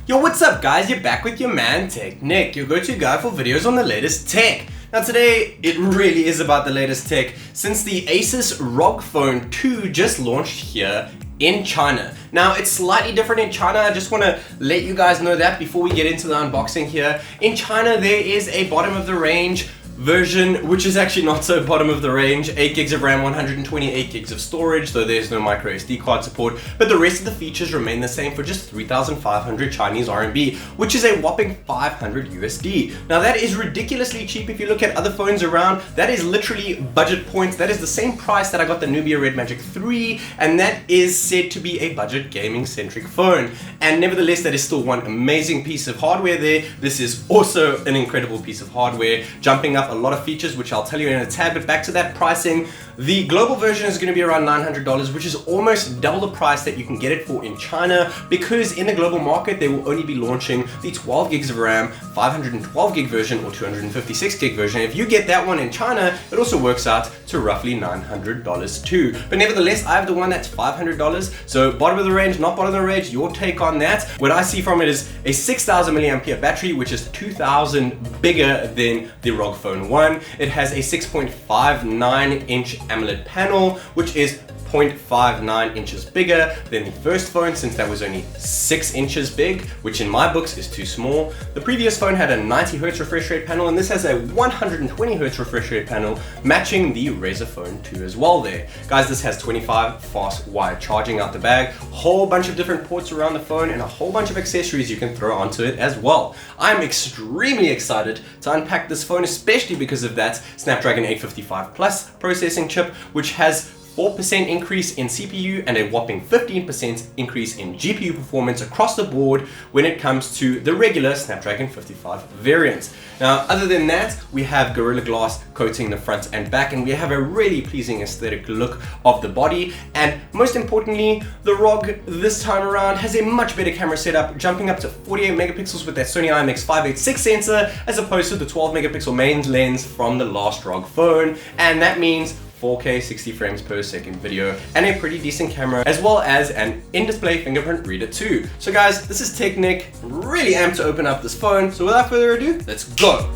Yo, what's up guys? You're back with your man Tech Nick, your go-to guy for videos on the latest tech. Now today, it really is about the latest tech since the Asus ROG Phone 2 just launched here in China. Now it's slightly different in China. I just want to let you guys know that before we get into the unboxing here. In China there is a bottom of the range version, which is actually not so bottom of the range. 8 gigs of RAM, 128 gigs of storage, so there's no micro SD card support, but the rest of the features remain the same for just 3,500 Chinese RMB, which is a whopping 500 USD. Now that is ridiculously cheap. If you look at other phones around, that is literally budget points. That is the same price that I got the Nubia Red Magic 3, and that is said to be a budget gaming centric phone. And nevertheless, that is still one amazing piece of hardware there. This is also an incredible piece of hardware, jumping up a lot of features, which I'll tell you in a tad. But back to that pricing, the global version is going to be around $900, which is almost double the price that you can get it for in China, because in the global market they will only be launching the 12 gigs of RAM, 512 gig version or 256 gig version. If you get that one in China, it also works out to roughly $900 too. But nevertheless, I have the one that's $500, so bottom of the range, not bottom of the range. Your take on that? What I see from it is a 6,000 milliampere battery, which is 2,000 bigger than the ROG Phone 1. It has a 6.59 inch AMOLED panel, which is 0.59 inches bigger than the first phone, since that was only 6 inches big, which in my books is too small. The previous phone had a 90Hz refresh rate panel, and this has a 120Hz refresh rate panel, matching the Razer Phone 2 as well there. Guys, this has 25 fast wire charging out the bag, whole bunch of different ports around the phone, and a whole bunch of accessories you can throw onto it as well. I'm extremely excited to unpack this phone, especially because of that Snapdragon 855 Plus processing chip, which has 4% increase in CPU and a whopping 15% increase in GPU performance across the board when it comes to the regular Snapdragon 55 variant. Now, other than that, we have Gorilla Glass coating the front and back, and we have a really pleasing aesthetic look of the body. And most importantly, the ROG this time around has a much better camera setup, jumping up to 48 megapixels with that Sony IMX586 sensor, as opposed to the 12 megapixel main lens from the last ROG phone. And that means 4K 60 frames per second video and a pretty decent camera, as well as an in-display fingerprint reader too. So guys, this is Tech Nick, really amped to open up this phone. So without further ado, let's go.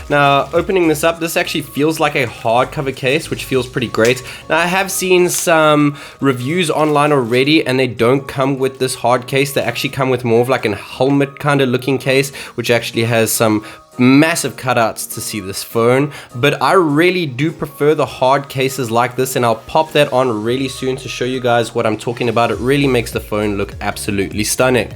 Now, opening this up, this actually feels like a hardcover case, which feels pretty great. Now, I have seen some reviews online already, and they don't come with this hard case. They actually come with more of like a helmet kind of looking case, which actually has some massive cutouts to see this phone. But I really do prefer the hard cases like this, and I'll pop that on really soon to show you guys what I'm talking about. It really makes the phone look absolutely stunning.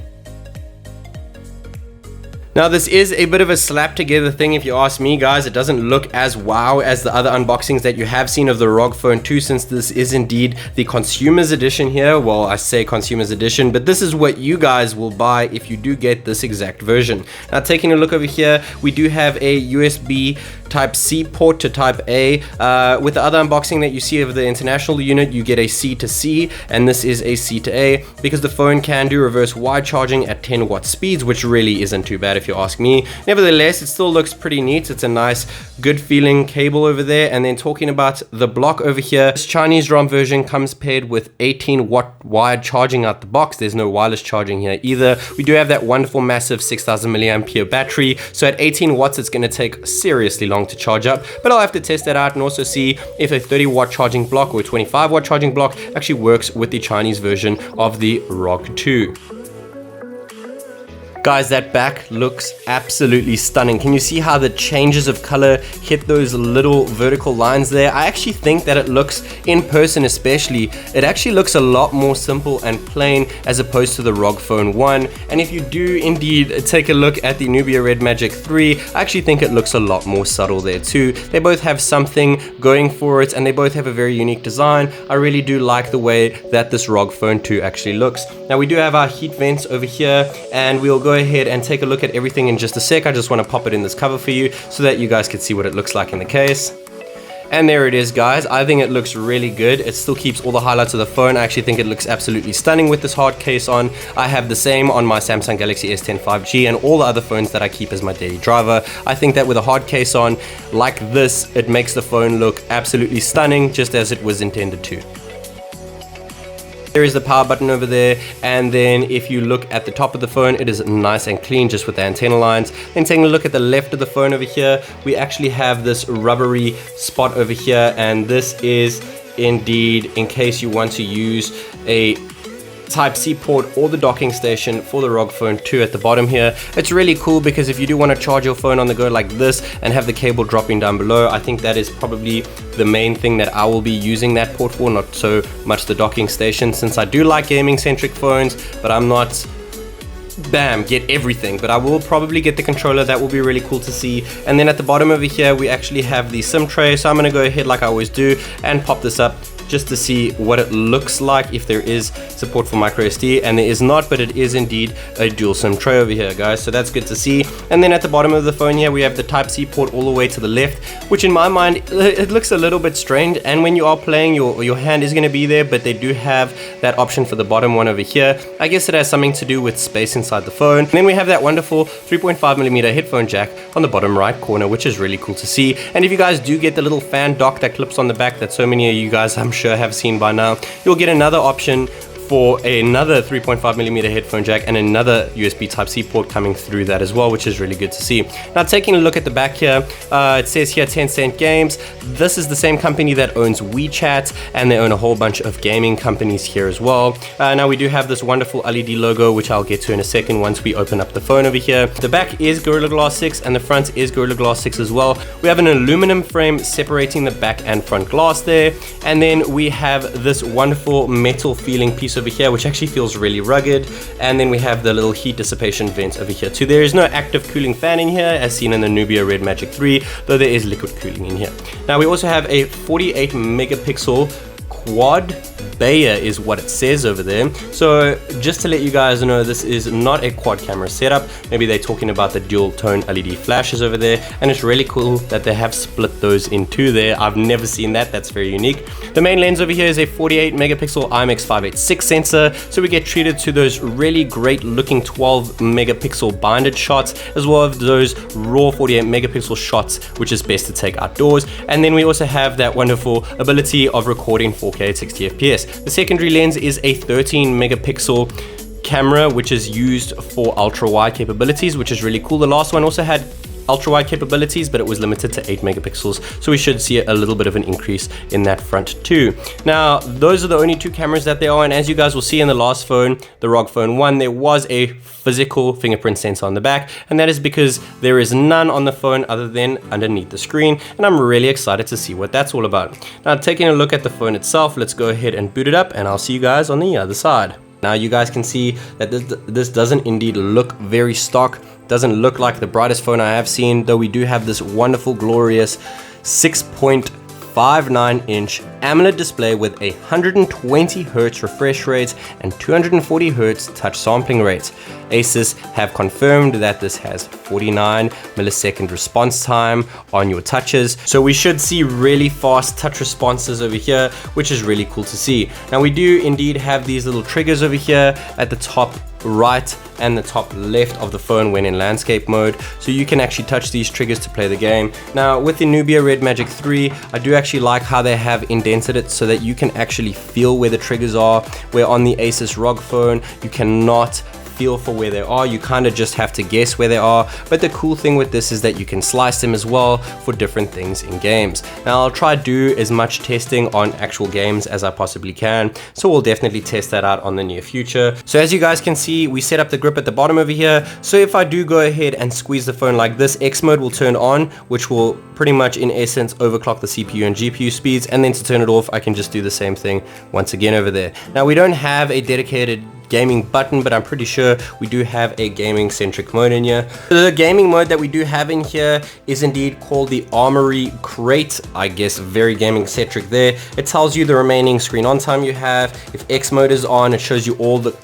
Now, this is a bit of a slap together thing if you ask me, guys. It doesn't look as wow as the other unboxings that you have seen of the ROG Phone 2, since this is indeed the consumer's edition here. Well, I say consumer's edition, but this is what you guys will buy if you do get this exact version. Now, taking a look over here, we do have a USB Type-C port to Type-A. With the other unboxing that you see of the international unit, you get a C to C, and this is a C to A, because the phone can do reverse wide charging at 10 watt speeds, which really isn't too bad if you ask me. Nevertheless, it still looks pretty neat. It's a nice, good feeling cable over there. And then talking about the block over here, this Chinese ROM version comes paired with 18 watt wired charging out the box. There's no wireless charging here either. We do have that wonderful massive 6,000 milliampere battery. So at 18 watts, it's going to take seriously long to charge up, but I'll have to test that out and also see if a 30 watt charging block or a 25 watt charging block actually works with the Chinese version of the ROG 2. Guys, that back looks absolutely stunning. Can you see how the changes of color hit those little vertical lines there? I actually think that it looks, in person especially, it actually looks a lot more simple and plain as opposed to the ROG Phone 1. And if you do indeed take a look at the Nubia Red Magic 3, I actually think it looks a lot more subtle there too. They both have something going for it, and they both have a very unique design. I really do like the way that this ROG Phone 2 actually looks. Now, we do have our heat vents over here, and we'll go ahead and take a look at everything in just a sec. I just want to pop it in this cover for you so that you guys can see what it looks like in the case. And there it is, guys. I think it looks really good. It still keeps all the highlights of the phone. I actually think it looks absolutely stunning with this hard case on. I have the same on my Samsung Galaxy S10 5G and all the other phones that I keep as my daily driver. I think that with a hard case on like this, it makes the phone look absolutely stunning, just as it was intended to. There is the power button over there, and then if you look at the top of the phone, it is nice and clean just with the antenna lines. Then taking a look at the left of the phone over here, we actually have this rubbery spot over here, and this is indeed in case you want to use a Type-C port or the docking station for the ROG Phone 2 at the bottom here. It's really cool because if you do want to charge your phone on the go like this and have the cable dropping down below, I think that is probably the main thing that I will be using that port for, not so much the docking station, since I do like gaming centric phones, but I'm not get everything, but I will probably get the controller. That will be really cool to see. And then at the bottom over here we actually have the SIM tray, so I'm going to go ahead like I always do and pop this up just to see what it looks like if there is support for micro SD, and there is not, but it is indeed a dual SIM tray over here, guys, so that's good to see. And then at the bottom of the phone here we have the Type-C port all the way to the left, which in my mind it looks a little bit strange, and when you are playing your hand is going to be there, but they do have that option for the bottom one over here. I guess it has something to do with space inside the phone. And then we have that wonderful 3.5mm headphone jack on the bottom right corner, which is really cool to see. And if you guys do get the little fan dock that clips on the back that so many of you guys I'm sure have seen by now, you'll get another option for another 3.5mm headphone jack and another USB Type-C port coming through that as well, which is really good to see. Now taking a look at the back here, it says here Tencent Games. This is the same company that owns WeChat, and they own a whole bunch of gaming companies here as well. Now we do have this wonderful LED logo, which I'll get to in a second once we open up the phone over here. The back is Gorilla Glass 6 and the front is Gorilla Glass 6 as well. We have an aluminum frame separating the back and front glass there, and then we have this wonderful metal feeling piece over here, which actually feels really rugged. And then we have the little heat dissipation vent over here too. There is no active cooling fan in here as seen in the Nubia Red Magic 3, though there is liquid cooling in here. Now we also have a 48 megapixel quad Bayer is what it says over there. So just to let you guys know, this is not a quad camera setup. Maybe they're talking about the dual tone LED flashes over there, and it's really cool that they have split those in two there. I've never seen that. That's very unique. The main lens over here is a 48 megapixel IMX586 sensor, so we get treated to those really great looking 12 megapixel binded shots, as well as those raw 48 megapixel shots, which is best to take outdoors. And then we also have that wonderful ability of recording 4K at 60 FPS. The secondary lens is a 13 megapixel camera, which is used for ultra wide capabilities, which is really cool. The last one also had ultra wide capabilities, but it was limited to 8 megapixels, so we should see a little bit of an increase in that front too. Now those are the only two cameras that there are, and as you guys will see in the last phone, the ROG Phone 1, there was a physical fingerprint sensor on the back, and that is because there is none on the phone other than underneath the screen, and I'm really excited to see what that's all about. Now taking a look at the phone itself, let's go ahead and boot it up, and I'll see you guys on the other side. Now you guys can see that this doesn't indeed look very stock. Doesn't look like the brightest phone I have seen, though we do have this wonderful, glorious 6.59-inch AMOLED display with a 120 Hz refresh rate and 240 Hz touch sampling rate. Asus have confirmed that this has 49 millisecond response time on your touches, so we should see really fast touch responses over here, which is really cool to see. Now we do indeed have these little triggers over here at the top right and the top left of the phone when in landscape mode, so you can actually touch these triggers to play the game. Now with the Nubia Red Magic 3, I do actually like how they have indented it so that you can actually feel where the triggers are, where on the Asus ROG Phone you cannot feel for where they are. You kind of just have to guess where they are, but the cool thing with this is that you can slice them as well for different things in games. Now I'll try to do as much testing on actual games as I possibly can, so we'll definitely test that out on the near future. So as you guys can see, we set up the grip at the bottom over here, so if I do go ahead and squeeze the phone like this, X mode will turn on, which will pretty much in essence overclock the CPU and GPU speeds, and then to turn it off I can just do the same thing once again over there. Now we don't have a dedicated gaming button, but I'm pretty sure we do have a gaming centric mode in here. The gaming mode that we do have in here is indeed called the Armory Crate. I guess very gaming centric there. It tells you the remaining screen on time you have. If X mode is on, it shows you all the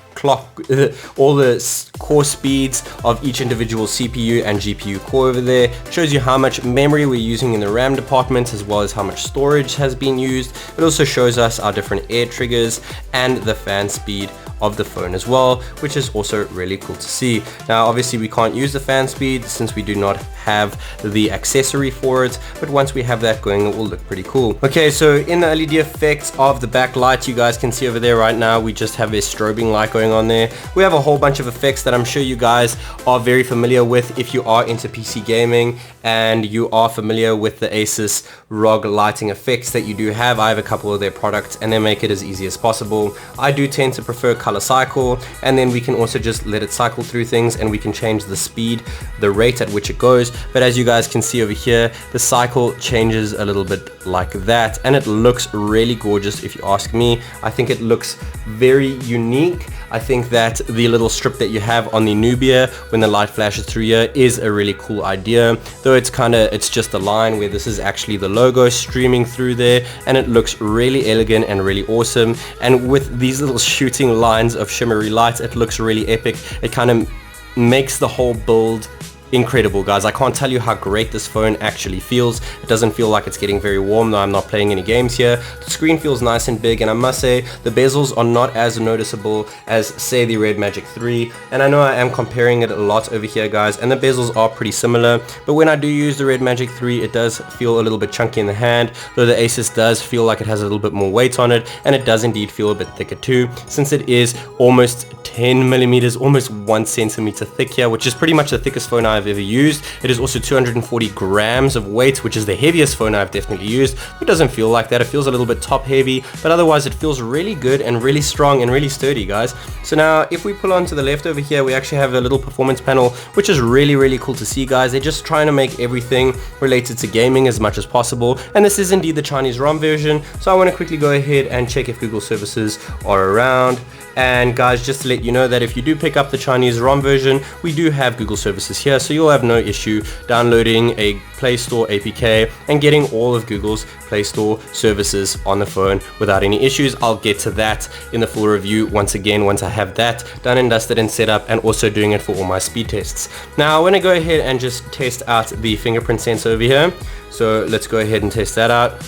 all the core speeds of each individual CPU and GPU core over there. It shows you how much memory we're using in the RAM department, as well as how much storage has been used. It also shows us our different air triggers and the fan speed of the phone as well, which is also really cool to see. Now obviously we can't use the fan speed since we do not have the accessory for it, but once we have that going, it will look pretty cool. Okay, so in the LED effects of the backlight, you guys can see over there right now, we just have a strobing light going on there. We have a whole bunch of effects that I'm sure you guys are very familiar with if you are into PC gaming and you are familiar with the Asus ROG lighting effects that you do have. I have a couple of their products and they make it as easy as possible. I do tend to prefer color cycle, and then we can also just let it cycle through things and we can change the speed, the rate at which it goes. But as you guys can see over here, the cycle changes a little bit like that, and it looks really gorgeous if you ask me. I think it looks very unique. I think that the little strip that you have on the Nubia when the light flashes through here is a really cool idea, though it's just a line where this is actually the logo streaming through there, and it looks really elegant and really awesome. And with these little shooting lines of shimmery light, it looks really epic. It kind of makes the whole build incredible, guys. I can't tell you how great this phone actually feels. It doesn't feel like it's getting very warm, though I'm not playing any games here. The screen feels nice and big, and I must say the bezels are not as noticeable as, say, the Red Magic 3. And I know I am comparing it a lot over here, guys, and the bezels are pretty similar, but when I do use the Red Magic 3, it does feel a little bit chunky in the hand, though the Asus does feel like it has a little bit more weight on it, and it does indeed feel a bit thicker too, since it is almost 10 millimeters, almost 1 centimeter thick here, which is pretty much the thickest phone I've ever used. It is also 240 grams of weight, which is the heaviest phone I've definitely used. It doesn't feel like that. It feels a little bit top heavy, but otherwise it feels really good and really strong and really sturdy, guys. So now if we pull on to the left over here, we actually have a little performance panel, which is really cool to see, guys. They're just trying to make everything related to gaming as much as possible, and this is indeed the Chinese ROM version. So I want to quickly go ahead and check if Google services are around. And guys, just to let you know that if you do pick up the Chinese ROM version, we do have Google services here, so you'll have no issue downloading a Play Store APK and getting all of Google's Play Store services on the phone without any issues. I'll get to that in the full review once I have that done and dusted and set up, and also doing it for all my speed tests. Now I want to go ahead and just test out the fingerprint sensor over here, so let's go ahead and test that out.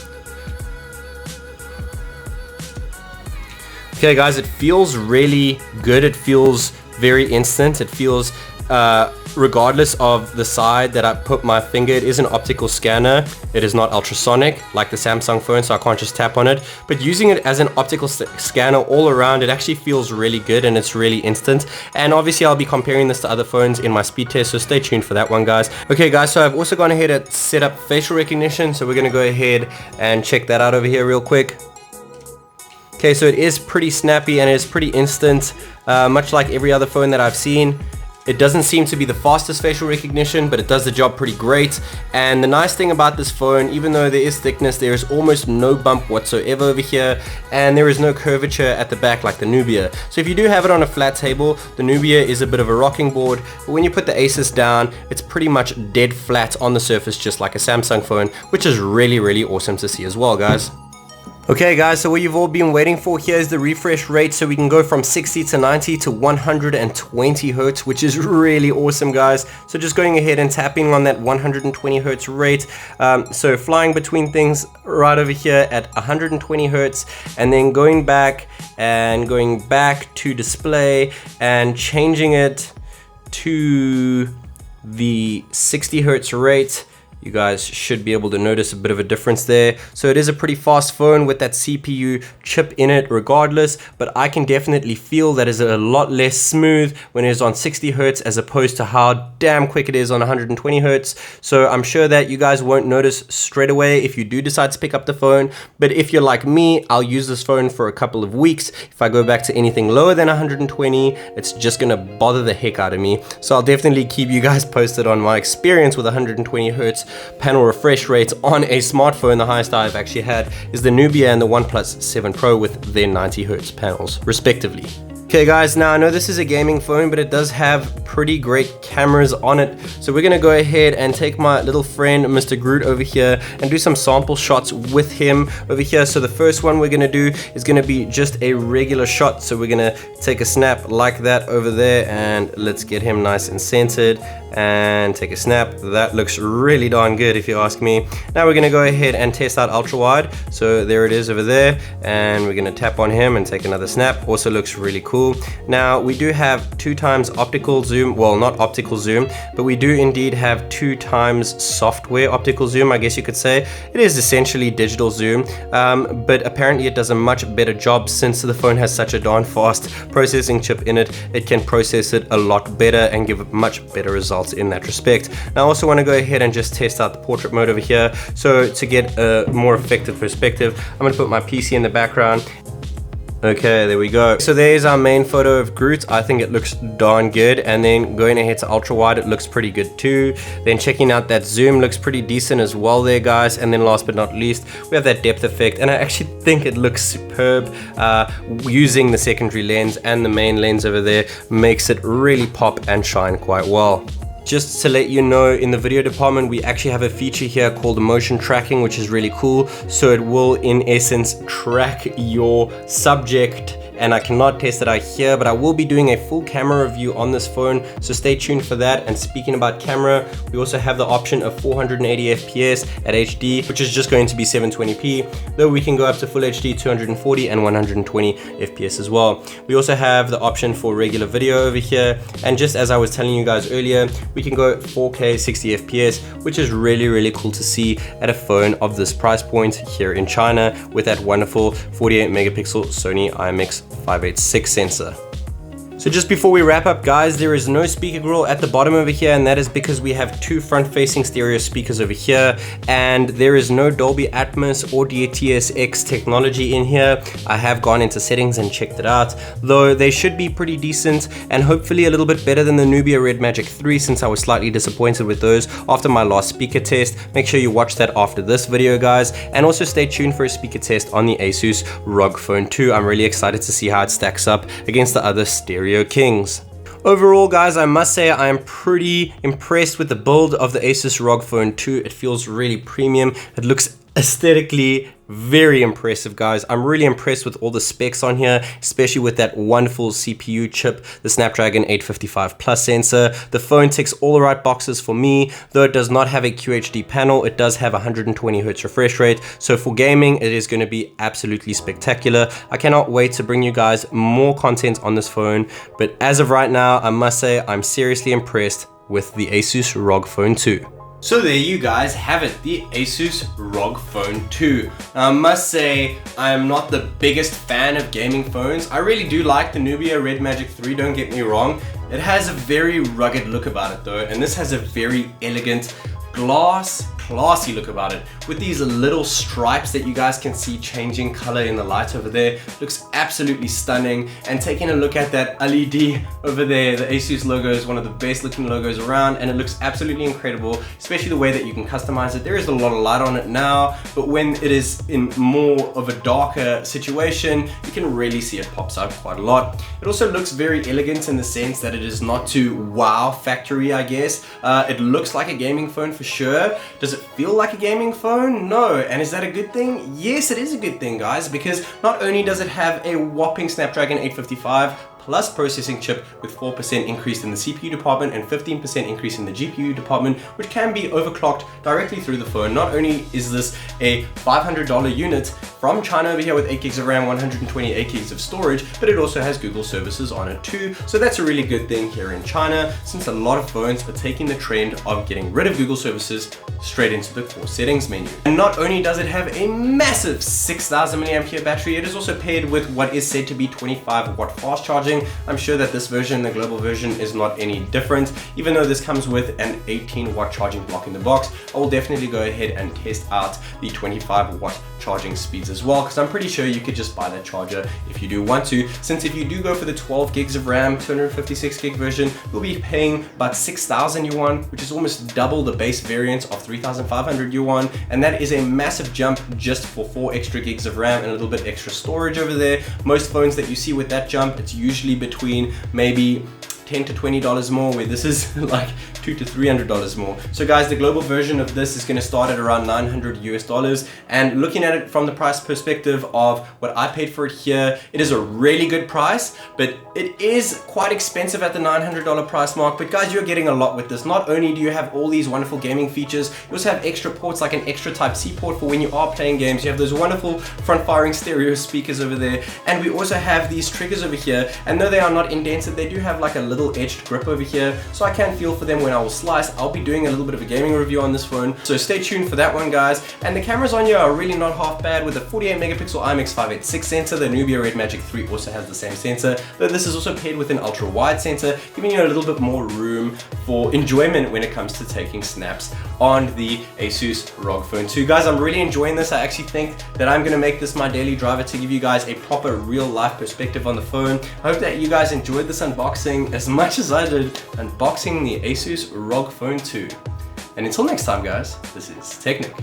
Okay guys, it feels really good. It feels very instant. It feels, regardless of the side that I put my finger, it is an optical scanner. It is not ultrasonic like the Samsung phone, so I can't just tap on it. But using it as an optical scanner all around, it actually feels really good and it's really instant. And obviously I'll be comparing this to other phones in my speed test, so stay tuned for that one, guys. Okay guys, so I've also gone ahead and set up facial recognition, so we're gonna go ahead and check that out over here real quick. Okay, so it is pretty snappy and it is pretty instant, much like every other phone that I've seen. It doesn't seem to be the fastest facial recognition, but it does the job pretty great. And the nice thing about this phone, even though there is thickness, there is almost no bump whatsoever over here, and there is no curvature at the back like the Nubia. So if you do have it on a flat table, the Nubia is a bit of a rocking board, but when you put the Asus down, it's pretty much dead flat on the surface, just like a Samsung phone, which is really awesome to see as well, guys. Okay guys, so what you've all been waiting for here is the refresh rate, so we can go from 60 to 90 to 120 hertz, which is really awesome, guys. So just going ahead and tapping on that 120 hertz rate, so flying between things right over here at 120 hertz, and then going back to display and changing it to the 60 hertz rate. You guys should be able to notice a bit of a difference there. So it is a pretty fast phone with that CPU chip in it regardless, but I can definitely feel that is a lot less smooth when it is on 60 hertz as opposed to how damn quick it is on 120 hertz. So I'm sure that you guys won't notice straight away if you do decide to pick up the phone, but if you're like me, I'll use this phone for a couple of weeks. If I go back to anything lower than 120, it's just gonna bother the heck out of me. So I'll definitely keep you guys posted on my experience with 120 hertz panel refresh rates on a smartphone. The highest I've actually had is the Nubia and the OnePlus 7 Pro with their 90 hertz panels respectively. Okay guys, now I know this is a gaming phone, but it does have pretty great cameras on it. So we're gonna go ahead and take my little friend Mr. Groot over here and do some sample shots with him over here. So the first one we're gonna do is gonna be just a regular shot. So we're gonna take a snap like that over there, and let's get him nice and centered. and take a snap. That looks really darn good if you ask me. Now we're gonna go ahead and test out ultra wide. So there it is over there, and we're gonna tap on him and take another snap. Also looks really cool. Now we do have 2 times optical zoom, well, not optical zoom, but we do indeed have 2 times software optical zoom, I guess you could say. It is essentially digital zoom, but apparently it does a much better job since the phone has such a darn fast processing chip in it. It can process it a lot better and give much better results in that respect. Now I also want to go ahead and just test out the portrait mode over here. So to get a more effective perspective, I'm going to put my PC in the background. Okay, there we go. So there's our main photo of Groot. I think it looks darn good. And then going ahead to ultra wide, it looks pretty good too. Then checking out that zoom looks pretty decent as well there, guys. And then last but not least, we have that depth effect, and I actually think it looks superb. Using the secondary lens and the main lens over there makes it really pop and shine quite well. Just to let you know, in the video department, we actually have a feature here called motion tracking, which is really cool. So it will, in essence, track your subject, and I cannot test it out here, but I will be doing a full camera review on this phone, so stay tuned for that. And speaking about camera, we also have the option of 480 FPS at HD, which is just going to be 720p, though we can go up to full HD 240 and 120 FPS as well. We also have the option for regular video over here, and just as I was telling you guys earlier, we can go 4K 60 FPS, which is really cool to see at a phone of this price point here in China with that wonderful 48 megapixel Sony IMX586 sensor. So just before we wrap up, guys, there is no speaker grill at the bottom over here, and that is because we have 2 front-facing stereo speakers over here, and there is no Dolby Atmos or DTS:X technology in here. I have gone into settings and checked it out, though they should be pretty decent and hopefully a little bit better than the Nubia Red Magic 3, since I was slightly disappointed with those after my last speaker test. Make sure you watch that after this video, guys, and also stay tuned for a speaker test on the Asus ROG Phone 2. I'm really excited to see how it stacks up against the other stereo kings. Overall, guys, I must say I am pretty impressed with the build of the Asus ROG Phone 2. It feels really premium. It looks aesthetically very impressive, guys. I'm really impressed with all the specs on here, especially with that wonderful CPU chip, the Snapdragon 855 Plus sensor. The phone ticks all the right boxes for me, though it does not have a QHD panel. It does have 120Hz refresh rate, so for gaming it is going to be absolutely spectacular. I cannot wait to bring you guys more content on this phone, but as of right now, I must say I'm seriously impressed with the Asus ROG Phone 2. So there you guys have it, the Asus ROG Phone 2. Now, I must say, I am not the biggest fan of gaming phones. I really do like the Nubia Red Magic 3, don't get me wrong. It has a very rugged look about it though, and this has a very elegant, classy look about it, with these little stripes that you guys can see changing color in the light over there. Looks absolutely stunning. And taking a look at that LED over there, the Asus logo is one of the best looking logos around, and it looks absolutely incredible, especially the way that you can customize it. There is a lot of light on it now, but when it is in more of a darker situation, you can really see it pops out quite a lot. It also looks very elegant in the sense that it is not too wow factory, I guess. It looks like a gaming phone for sure. Does it feel like a gaming phone? No. And is that a good thing? Yes, it is a good thing, guys, because not only does it have a whopping Snapdragon 855 Plus processing chip with 4% increase in the CPU department and 15% increase in the GPU department, which can be overclocked directly through the phone. Not only is this a $500 unit from China over here with 8 gigs of RAM, 128 gigs of storage, but it also has Google services on it too. So that's a really good thing here in China, since a lot of phones are taking the trend of getting rid of Google services straight into the core settings menu. And not only does it have a massive 6000 mAh battery, it is also paired with what is said to be 25-watt fast charging. I'm sure that this version, the global version, is not any different. Even though this comes with an 18-watt charging block in the box, I will definitely go ahead and test out the 25-watt charging speeds as well, because I'm pretty sure you could just buy that charger if you do want to, since if you do go for the 12 gigs of RAM, 256 gig version, you'll be paying about 6,000 yuan, which is almost double the base variant of 3,500 yuan, and that is a massive jump just for 4 extra gigs of RAM and a little bit extra storage over there. Most phones that you see with that jump, it's usually between maybe $10 to $20 more, where this is like $200 to $300 more. So guys, the global version of this is going to start at around $900 US, and looking at it from the price perspective of what I paid for it here, it is a really good price, but it is quite expensive at the $900 price mark. But guys, you're getting a lot with this. Not only do you have all these wonderful gaming features, you also have extra ports like an extra Type-C port for when you are playing games. You have those wonderful front-firing stereo speakers over there, and we also have these triggers over here, and though they are not indented, they do have like a little edged grip over here, so I can feel for them when I will slice. I'll be doing a little bit of a gaming review on this phone, so stay tuned for that one, guys. And the cameras on here are really not half bad, with a 48 megapixel IMX586 sensor. The Nubia Red Magic 3 also has the same sensor, though this is also paired with an ultra wide sensor, giving you a little bit more room for enjoyment when it comes to taking snaps on the Asus ROG Phone 2. Guys, I'm really enjoying this. I actually think that I'm going to make this my daily driver to give you guys a proper real life perspective on the phone. I hope that you guys enjoyed this unboxing as much as I did unboxing the Asus ROG Phone 2. And until next time, guys, this is Technic.